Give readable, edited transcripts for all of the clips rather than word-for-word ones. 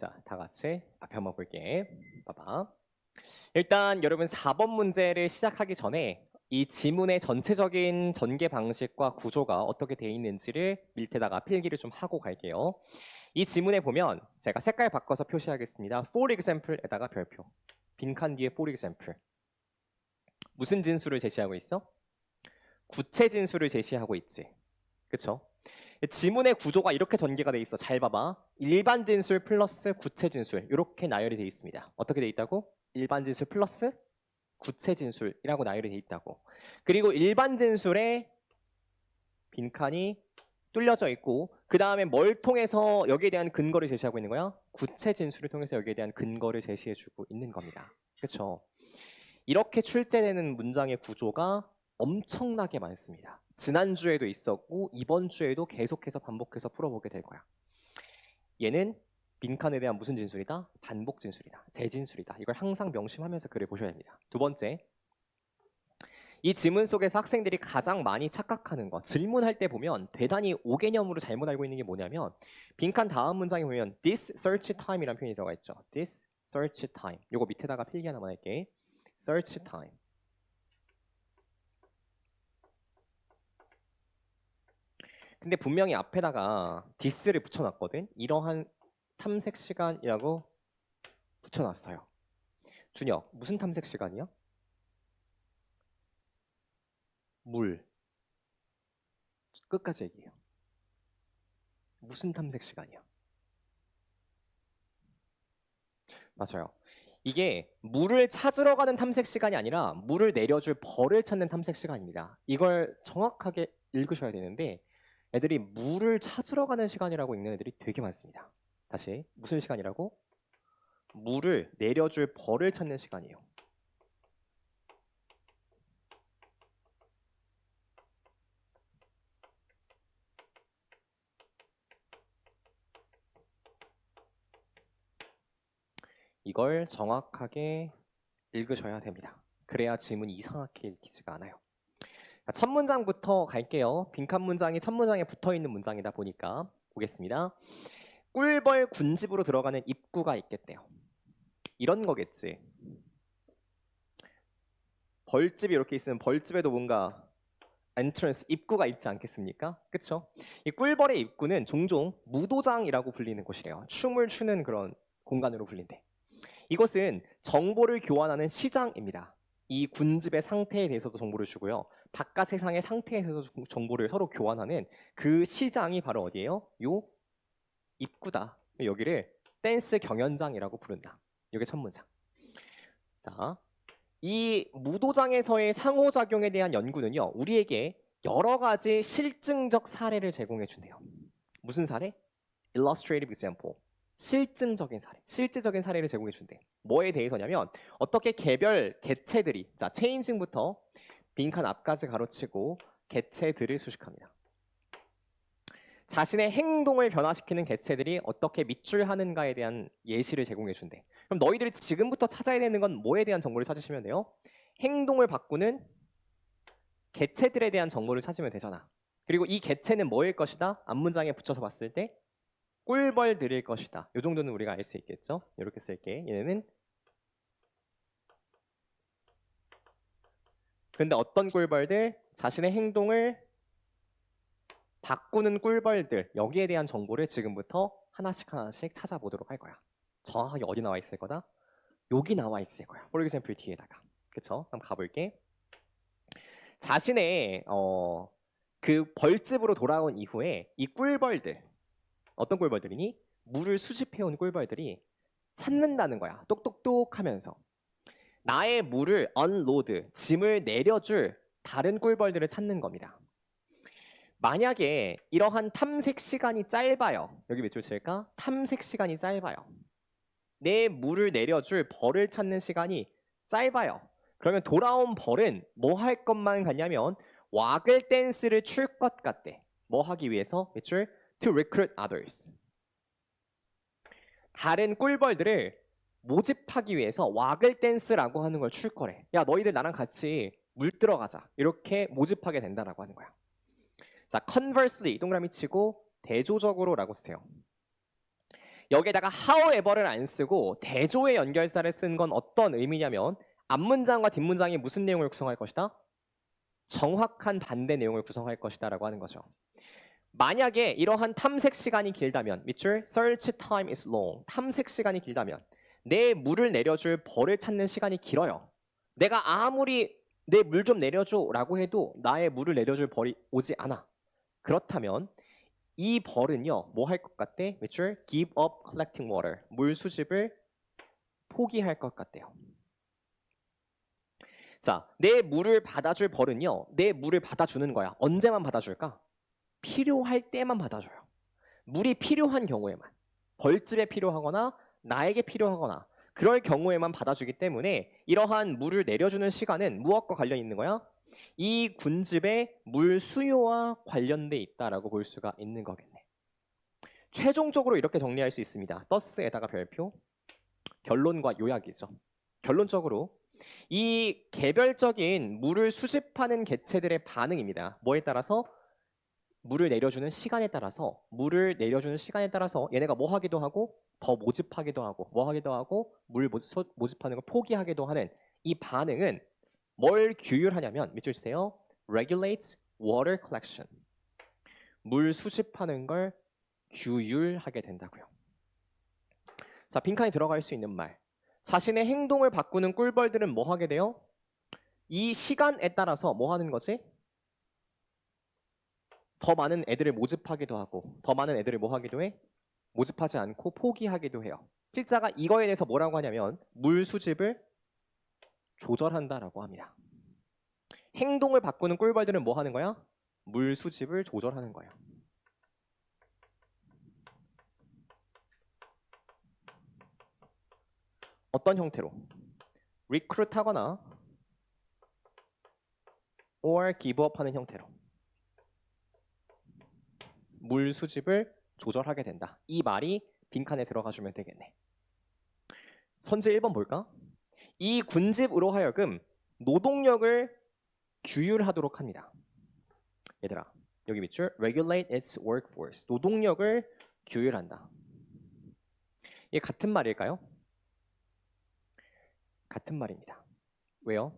자, 다 같이 앞에 한번 볼게. 봐봐. 일단 여러분 4번 문제를 시작하기 전에 이 지문의 전체적인 전개 방식과 구조가 어떻게 되어 있는지를 밑에다가 필기를 좀 하고 갈게요. 이 지문에 보면 제가 색깔 바꿔서 표시하겠습니다. For example에다가 별표. 빈칸 뒤에 for example. 무슨 진수를 제시하고 있어? 구체 진수를 제시하고 있지. 그쵸? 지문의 구조가 이렇게 전개가 돼 있어. 잘 봐봐. 일반 진술 플러스 구체 진술 이렇게 나열이 돼 있습니다. 어떻게 돼 있다고? 일반 진술 플러스 구체 진술이라고 나열이 돼 있다고. 그리고 일반 진술에 빈칸이 뚫려져 있고 그 다음에 뭘 통해서 여기에 대한 근거를 제시하고 있는 거야? 구체 진술을 통해서 여기에 대한 근거를 제시해주고 있는 겁니다. 그렇죠? 이렇게 출제되는 문장의 구조가 엄청나게 많습니다. 지난주에도 있었고 이번 주에도 계속해서 반복해서 풀어보게 될 거야. 얘는 빈칸에 대한 무슨 진술이다? 반복 진술이다. 재진술이다. 이걸 항상 명심하면서 글을 보셔야 됩니다. 두 번째, 이 지문 속에서 학생들이 가장 많이 착각하는 것, 질문할 때 보면 대단히 오개념으로 잘못 알고 있는 게 뭐냐면 빈칸 다음 문장에 보면 this search time이라는 표현이 들어가 있죠. this search time. 요거 밑에다가 필기 하나만 할게. search time. 근데 분명히 앞에다가 this를 붙여놨거든. 이러한 탐색 시간이라고 붙여놨어요. 준혁, 무슨 탐색 시간이야? 물. 끝까지 얘기해요. 무슨 탐색 시간이야? 맞아요. 이게 물을 찾으러 가는 탐색 시간이 아니라 물을 내려줄 벌을 찾는 탐색 시간입니다. 이걸 정확하게 읽으셔야 되는데 애들이 물을 찾으러 가는 시간이라고 읽는 애들이 되게 많습니다. 다시 무슨 시간이라고? 물을 내려줄 벌을 찾는 시간이에요. 이걸 정확하게 읽으셔야 됩니다. 그래야 지문이 이상하게 읽히지가 않아요. 첫 문장부터 갈게요. 빈칸 문장이 첫 문장에 붙어있는 문장이다 보니까 보겠습니다. 꿀벌 군집으로 들어가는 입구가 있겠대요. 이런 거겠지. 벌집이 이렇게 있으면 벌집에도 뭔가 엔트런스, 입구가 있지 않겠습니까? 그쵸? 이 꿀벌의 입구는 종종 무도장이라고 불리는 곳이래요. 춤을 추는 그런 공간으로 불린대. 이것은 정보를 교환하는 시장입니다. 이 군집의 상태에 대해서도 정보를 주고요. 바깥 세상의 상태에 대해서 정보를 서로 교환하는 그 시장이 바로 어디예요? 요 입구다. 여기를 댄스 경연장이라고 부른다. 이게 첫 문장. 자, 이 무도장에서의 상호작용에 대한 연구는요. 우리에게 여러 가지 실증적 사례를 제공해 준대요. 무슨 사례? illustrative example. 실증적인 사례, 실제적인 사례를 제공해 준대. 뭐에 대해서냐면 어떻게 개별 개체들이, 자 체인징부터 빈칸 앞까지 가로치고 개체들을 수식합니다. 자신의 행동을 변화시키는 개체들이 어떻게 밑줄하는가에 대한 예시를 제공해 준대. 그럼 너희들이 지금부터 찾아야 되는 건 뭐에 대한 정보를 찾으시면 돼요? 행동을 바꾸는 개체들에 대한 정보를 찾으면 되잖아. 그리고 이 개체는 뭐일 것이다? 앞문장에 붙여서 봤을 때 꿀벌들일 것이다. 이 정도는 우리가 알 수 있겠죠? 이렇게 쓸게. 얘네는 근데 어떤 꿀벌들? 자신의 행동을 바꾸는 꿀벌들. 여기에 대한 정보를 지금부터 하나씩 하나씩 찾아보도록 할 거야. 정확하게 어디 나와 있을 거다? 여기 나와 있을 거야. For example 뒤에다가. 그쵸? 그럼 가볼게. 자신의 그 벌집으로 돌아온 이후에 이 꿀벌들, 어떤 꿀벌들이니? 물을 수집해온 꿀벌들이 찾는다는 거야. 똑똑똑 하면서. 나의 물을 unload, 짐을 내려줄 다른 꿀벌들을 찾는 겁니다. 만약에 이러한 탐색 시간이 짧아요. 여기 몇 줄 칠까? 탐색 시간이 짧아요. 내 물을 내려줄 벌을 찾는 시간이 짧아요. 그러면 돌아온 벌은 뭐 할 것만 같냐면 와글 댄스를 출 것 같대. 뭐 하기 위해서? 몇 줄? To recruit others. 다른 꿀벌들을 모집하기 위해서 와글 댄스라고 하는 걸 출 거래. 야, 너희들 나랑 같이 물 들어가자. 이렇게 모집하게 된다라고 하는 거야. 자, conversely 동그라미 치고 대조적으로라고 쓰세요. 여기에다가 however를 안 쓰고 대조의 연결사를 쓴 건 어떤 의미냐면 앞문장과 뒷문장이 무슨 내용을 구성할 것이다? 정확한 반대 내용을 구성할 것이다 라고 하는 거죠. 만약에 이러한 탐색 시간이 길다면 밑줄 search time is long 탐색 시간이 길다면 내 물을 내려줄 벌을 찾는 시간이 길어요. 내가 아무리 내 물 좀 내려줘 라고 해도 나의 물을 내려줄 벌이 오지 않아. 그렇다면 이 벌은요 뭐 할 것 같대? 밑줄 give up collecting water 물 수집을 포기할 것 같대요. 자, 내 물을 받아줄 벌은요 내 물을 받아주는 거야. 언제만 받아줄까? 필요할 때만 받아줘요. 물이 필요한 경우에만 벌집에 필요하거나 나에게 필요하거나 그럴 경우에만 받아주기 때문에 이러한 물을 내려주는 시간은 무엇과 관련 있는 거야? 이 군집의 물 수요와 관련돼 있다라고 볼 수가 있는 거겠네. 최종적으로 이렇게 정리할 수 있습니다. 더스에다가 별표 결론과 요약이죠. 결론적으로 이 개별적인 물을 수집하는 개체들의 반응입니다. 뭐에 따라서? 물을 내려주는 시간에 따라서 얘네가 뭐 하기도 하고 더 모집하기도 하고 뭐 하기도 하고 물 모집하는 걸 포기하기도 하는 이 반응은 뭘 규율하냐면 밑줄 주세요. regulates water collection. 물 수집하는 걸 규율하게 된다고요. 자, 빈칸에 들어갈 수 있는 말. 자신의 행동을 바꾸는 꿀벌들은 뭐 하게 돼요? 이 시간에 따라서 뭐 하는 거지? 더 많은 애들을 모집하기도 하고 더 많은 애들을 뭐 하기도 해? 모집하지 않고 포기하기도 해요. 필자가 이거에 대해서 뭐라고 하냐면 물 수집을 조절한다라고 합니다. 행동을 바꾸는 꿀벌들은 뭐 하는 거야? 물 수집을 조절하는 거예요. 어떤 형태로? 리크루트하거나 or give up 하는 형태로 물 수집을 조절하게 된다. 이 말이 빈칸에 들어가 주면 되겠네. 선제 1번 볼까? 이 군집으로 하여금 노동력을 규율하도록 합니다. 얘들아, 여기 밑줄 regulate its workforce. 노동력을 규율한다. 이게 같은 말일까요? 같은 말입니다. 왜요?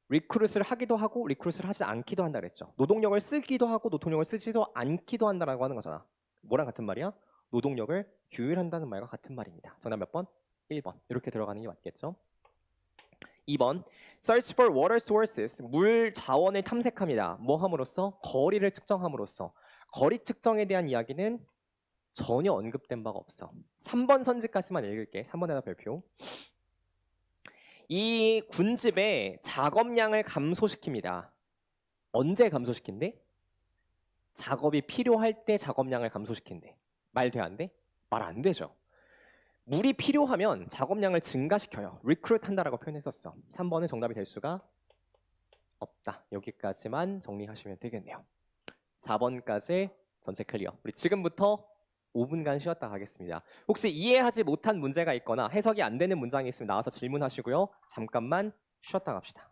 리크루트를 하기도 하고 리크루트를 하지 않기도 한다 그랬죠. 노동력을 쓰기도 하고 노동력을 쓰지도 않기도 한다라고 하는 거잖아. 뭐랑 같은 말이야? 노동력을 규율한다는 말과 같은 말입니다. 정답 몇 번? 1번. 이렇게 들어가는 게 맞겠죠? 2번. Search for water sources. 물 자원을 탐색합니다. 뭐 함으로써? 거리를 측정함으로써. 거리 측정에 대한 이야기는 전혀 언급된 바가 없어. 3번 선지까지만 읽을게. 3번에다 별표. 이 군집의 작업량을 감소시킵니다. 언제 감소시킨대? 작업이 필요할 때 작업량을 감소시킨대. 말 돼 안 돼? 말 안 되죠. 물이 필요하면 작업량을 증가시켜요. 리크루트 한다라고 표현했었어. 3번은 정답이 될 수가 없다. 여기까지만 정리하시면 되겠네요. 4번까지 전체 클리어. 우리 지금부터 5분간 쉬었다 가겠습니다. 혹시 이해하지 못한 문제가 있거나 해석이 안 되는 문장이 있으면 나와서 질문하시고요. 잠깐만 쉬었다 갑시다.